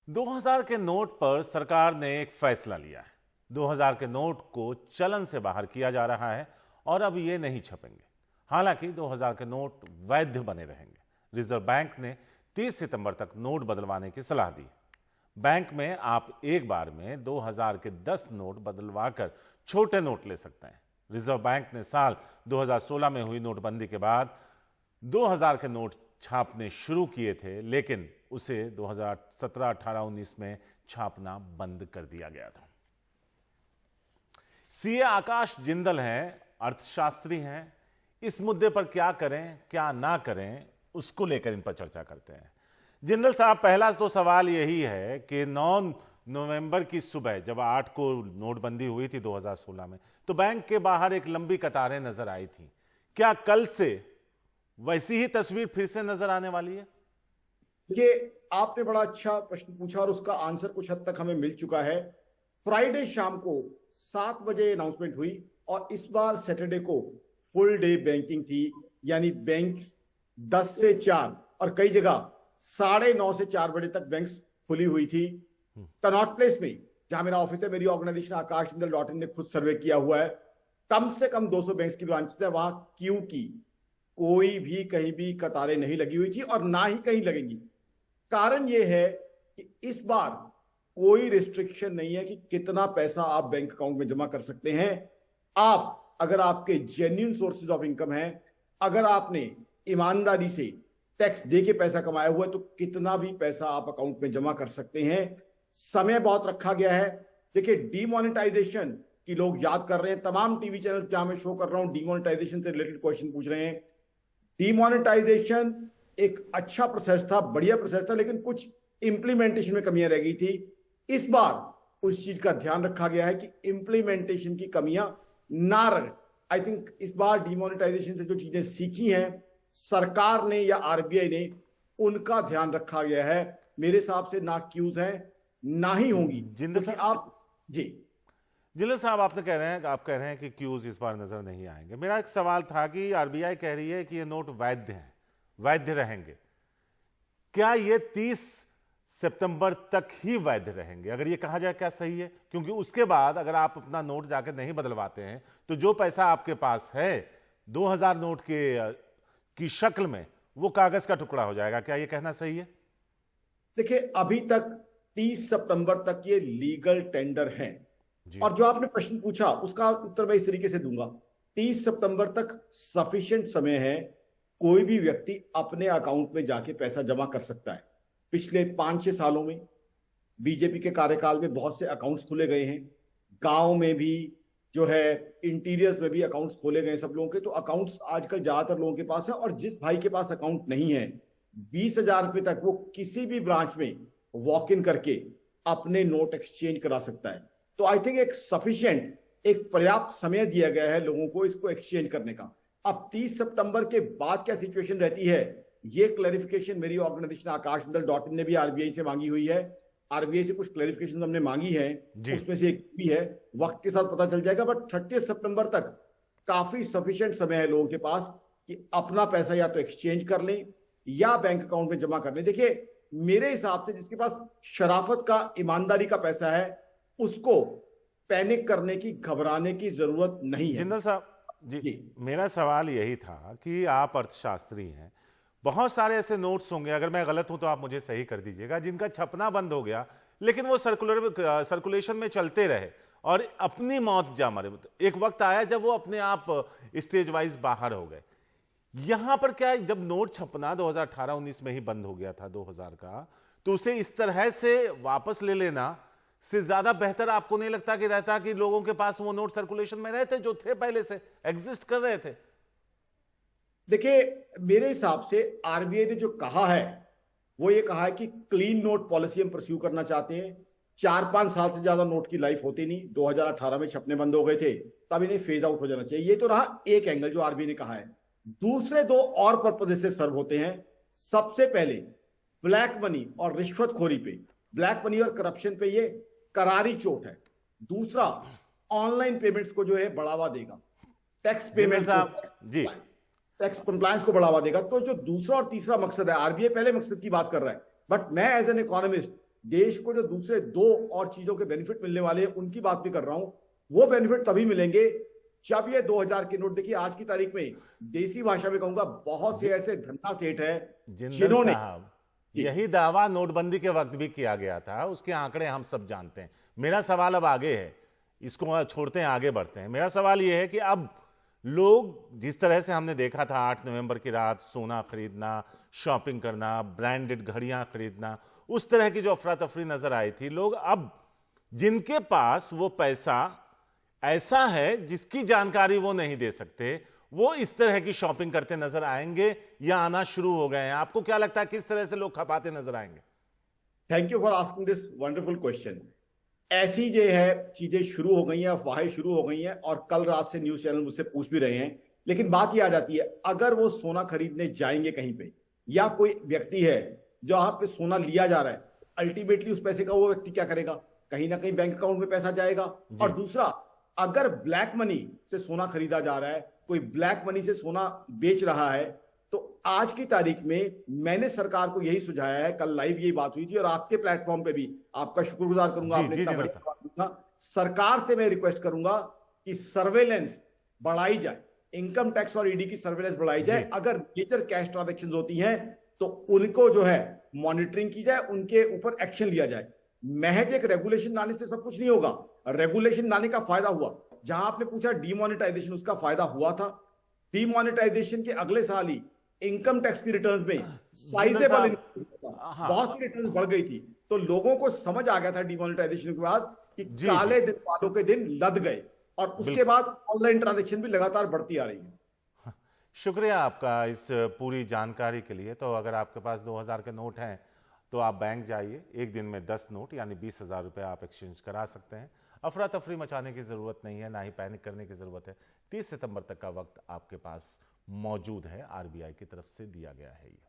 2000 के नोट पर सरकार ने एक फैसला लिया है। 2000 के नोट को चलन से बाहर किया जा रहा है और अब ये नहीं छपेंगे। हालांकि 2000 के नोट वैध बने रहेंगे। रिजर्व बैंक ने 30 सितंबर तक नोट बदलवाने की सलाह दी। बैंक में आप एक बार में 2000 के 10 नोट बदलवाकर छोटे नोट ले सकते हैं। रिजर्व बैंक ने साल 2016 में हुई नोटबंदी के बाद 2000 के नोट छापने शुरू किए थे, लेकिन उसे 2017, 18, 19 में छापना बंद कर दिया गया था। सीए आकाश जिंदल हैं, अर्थशास्त्री हैं। इस मुद्दे पर क्या करें क्या ना करें, उसको लेकर इन पर चर्चा करते हैं। जिंदल साहब, पहला तो सवाल यही है कि 9 नवंबर की सुबह जब 8 को नोटबंदी हुई थी 2016 में, तो बैंक के बाहर एक लंबी कतारें नजर आई थी। क्या कल से वैसी ही तस्वीर फिर से नजर आने वाली है? देखिए, आपने बड़ा अच्छा प्रश्न पूछा और उसका आंसर कुछ हद तक हमें मिल चुका है। फ्राइडे शाम को 7 बजे अनाउंसमेंट हुई और इस बार सैटरडे को फुल डे बैंकिंग थी, यानी बैंक 10 से 4 और कई जगह 9:30 से 4 बजे तक बैंक्स खुली हुई थी। कनॉट प्लेस में, जहां मेरा ऑफिस है, मेरी ऑर्गेनाइजेशन akashjindal.in ने खुद सर्वे किया हुआ है, कम से कम 200 बैंक्स की ब्रांचेस है। वहां क्यू की कोई भी कहीं भी कतारें नहीं लगी हुई थी और ना ही कहीं लगेंगी। कारण यह है कि इस बार कोई रिस्ट्रिक्शन नहीं है कि कितना पैसा आप बैंक अकाउंट में जमा कर सकते हैं। आप, अगर आपके जेन्युइन सोर्सेज ऑफ इनकम है, अगर आपने ईमानदारी से टैक्स दे के पैसा कमाया हुआ है, तो कितना भी पैसा आप अकाउंट में जमा कर सकते हैं। समय बहुत रखा गया है। देखिए, डीमोनेटाइजेशन की लोग याद कर रहे हैं। तमाम टीवी चैनल जहां मैं शो कर रहा हूं, डीमोनेटाइजेशन से रिलेटेड क्वेश्चन पूछ रहे हैं। डीमोनेटाइजेशन एक अच्छा प्रोसेस था, बढ़िया प्रोसेस था, लेकिन कुछ इंप्लीमेंटेशन में कमियां रह गई थी। इस बार उस चीज का ध्यान रखा गया है कि इंप्लीमेंटेशन की कमियां ना रहे। आई थिंक इस बार डीमोनेटाइजेशन से जो चीजें सीखी हैं सरकार ने या आरबीआई ने, उनका ध्यान रखा गया है। मेरे हिसाब से ना क्यूज हैं ना ही होंगी। जिंदल क्योंकि साहब, आप जी जिंदल साहब, आप कह रहे हैं कि क्यूज इस बार नजर नहीं आएंगे। मेरा एक सवाल था कि आरबीआई कह रही है कि ये नोट वैध हैं, वैध रहेंगे। क्या ये 30 सितंबर तक ही वैध रहेंगे? अगर ये कहा जाए, क्या सही है? क्योंकि उसके बाद अगर आप अपना नोट जाकर नहीं बदलवाते हैं तो जो पैसा आपके पास है 2000 नोट की शक्ल में, वो कागज का टुकड़ा हो जाएगा। क्या ये कहना सही है? देखिए, अभी तक 30 सितंबर तक ये लीगल टेंडर हैं। और जो आपने प्रश्न पूछा उसका उत्तर मैं इस तरीके से दूंगा। 30 सितंबर तक सफिशिएंट समय है, कोई भी व्यक्ति अपने अकाउंट में जाके पैसा जमा कर सकता है। पिछले 5-6 सालों में बीजेपी के कार्यकाल में बहुत से अकाउंट्स खुले गए हैं। गांव में भी जो है, इंटीरियर्स में भी अकाउंट्स खोले गए सब लोगों के। तो अकाउंट्स आजकल ज्यादातर लोगों के पास है और जिस भाई के पास अकाउंट नहीं है, 20,000 रुपए तक वो किसी भी ब्रांच में वॉक इन करके अपने नोट एक्सचेंज करा सकता है। तो आई थिंक एक सफिशिएंट, एक पर्याप्त समय दिया गया है लोगों को इसको एक्सचेंज करने का। अब 30 सितंबर के बाद क्या सिचुएशन रहती है, ये क्लैरिफिकेशन मेरी ऑर्गेनाइजेशन akashjindal.in ने भी आरबीआई से मांगी हुई है। आरबीआई से कुछ क्लैरिफिकेशन हमने मांगी है, उसमें से एक भी है, वक्त के साथ पता चल जाएगा। बट 30 सितंबर तक काफी सफिशिएंट समय है लोगों के पास कि अपना पैसा या तो एक्सचेंज कर लें या बैंक अकाउंट में जमा कर लें। देखिए, मेरे हिसाब से जिसके पास शराफत का, ईमानदारी का पैसा है, उसको पैनिक करने की, घबराने की जरूरत नहीं है। जिंदल साहब जी, मेरा सवाल यही था कि आप अर्थशास्त्री हैं, बहुत सारे ऐसे नोट्स होंगे, अगर मैं गलत हूं तो आप मुझे सही कर दीजिएगा, जिनका छपना बंद हो गया लेकिन वो सर्कुलेशन में चलते रहे और अपनी मौत जा मरे। एक वक्त आया जब वो अपने आप स्टेज वाइज बाहर हो गए। यहां पर क्या, जब नोट छपना 2018-19 में ही बंद हो गया था 2000 का, तो उसे इस तरह से वापस ले लेना से ज्यादा बेहतर आपको नहीं लगता कि रहता कि लोगों के पास वो नोट सर्कुलेशन में रहते जो थे, पहले से एग्जिस्ट कर रहे थे? देखिए, मेरे हिसाब से आरबीआई ने जो कहा है वो ये कहा है कि क्लीन नोट पॉलिसी हम परस्यू करना चाहते हैं। 4-5 साल से ज्यादा नोट की लाइफ होती नहीं, 2018 में छपने बंद हो गए थे, तब इन्हें फेज आउट हो जाना चाहिए। ये तो रहा एक एंगल जो आरबीआई ने कहा है। दूसरे 2 और पर्पज से सर्व होते हैं। सबसे पहले ब्लैक मनी और रिश्वतखोरी पे, ब्लैक मनी और करप्शन पे ये करारी चोट है। दूसरा, ऑनलाइन पेमेंट्स को जो है बढ़ावा देगा, टैक्स पेमेंट जी, टैक्स कंप्लायंस को बढ़ावा देगा। तो जो दूसरा और तीसरा मकसद है, आरबीआई पहले मकसद की बात कर रहा है, बट मैं एज एन इकोनॉमिस्ट देश को जो दूसरे 2 और चीजों के बेनिफिट मिलने वाले हैं उनकी बात भी कर रहा हूं। वो बेनिफिट तभी मिलेंगे जब ये 2000 के नोट, देखिए आज की तारीख में देसी भाषा में कहूंगा बहुत से ऐसे धन्ना सेठ है जिंदल जिन्होंने साहब, यही दावा नोटबंदी के वक्त भी किया गया था, उसके आंकड़े हम सब जानते हैं। मेरा सवाल अब आगे है, इसको छोड़ते हैं, आगे बढ़ते हैं। मेरा सवाल यह है कि अब लोग जिस तरह से हमने देखा था 8 नवंबर की रात सोना खरीदना, शॉपिंग करना, ब्रांडेड घड़ियां खरीदना, उस तरह की जो अफरा तफरी नजर आई थी, लोग अब जिनके पास वो पैसा ऐसा है जिसकी जानकारी वो नहीं दे सकते, वो इस तरह की शॉपिंग करते नजर आएंगे या आना शुरू हो गए हैं? आपको क्या लगता है किस तरह से लोग खपाते नजर आएंगे? Thank you for asking this wonderful question. ऐसी जो है चीजें शुरू हो गई हैं, अफवाहें शुरू हो गई हैं, और कल रात से न्यूज चैनल मुझसे पूछ भी रहे हैं। लेकिन बात यह आ जाती है, अगर वो सोना खरीदने जाएंगे कहीं पे, या कोई व्यक्ति है जहां पे सोना लिया जा रहा है, अल्टीमेटली उस पैसे का वो व्यक्ति क्या करेगा? कहीं ना कहीं बैंक अकाउंट में पैसा जाएगा। और दूसरा, अगर ब्लैक मनी से सोना खरीदा जा रहा है, कोई ब्लैक मनी से सोना बेच रहा है, तो आज की तारीख में मैंने सरकार को यही सुझाया है, कल लाइव यही बात हुई थी और आपके प्लेटफॉर्म पे भी आपका शुक्रगुजार करूंगा, आपने इतना बड़ी बात पूछा। सरकार से मैं रिक्वेस्ट करूंगा कि सर्वेलेंस बढ़ाई जाए, इनकम टैक्स और ईडी की सर्वेलेंस बढ़ाई जाए। अगर मेजर कैश ट्रांजैक्शंस होती हैं तो उनको जो है मॉनिटरिंग की जाए, उनके ऊपर एक्शन लिया जाए। महज एक रेगुलेशन लाने से सब कुछ नहीं होगा। रेगुलेशन लाने का फायदा हुआ, जहां आपने पूछा डीमोनेटाइजेशन, उसका फायदा हुआ था। डीमोनेटाइजेशन के अगले साल ही इनकम टैक्स की रिटर्न्स में साइजेबल बहुत सी रिटर्न्स बढ़ गई थी। तो लोगों को समझ आ गया था डीमोनेटाइजेशन के बाद कि काले दिन वालों के दिन लद गए, और उसके बाद ऑनलाइन ट्रांजैक्शन भी लगातार बढ़ती आ रही है। शुक्रिया आपका इस पूरी जानकारी के लिए। तो अगर आपके पास 2000 के नोट हैं तो आप बैंक जाइए, एक दिन में 10 नोट यानी 20,000 रुपये आप एक्सचेंज करा सकते हैं। अफरा तफरी मचाने की ज़रूरत नहीं है, ना ही पैनिक करने की ज़रूरत है। 30 सितंबर तक का वक्त आपके पास मौजूद है, आरबीआई की तरफ से दिया गया है ये।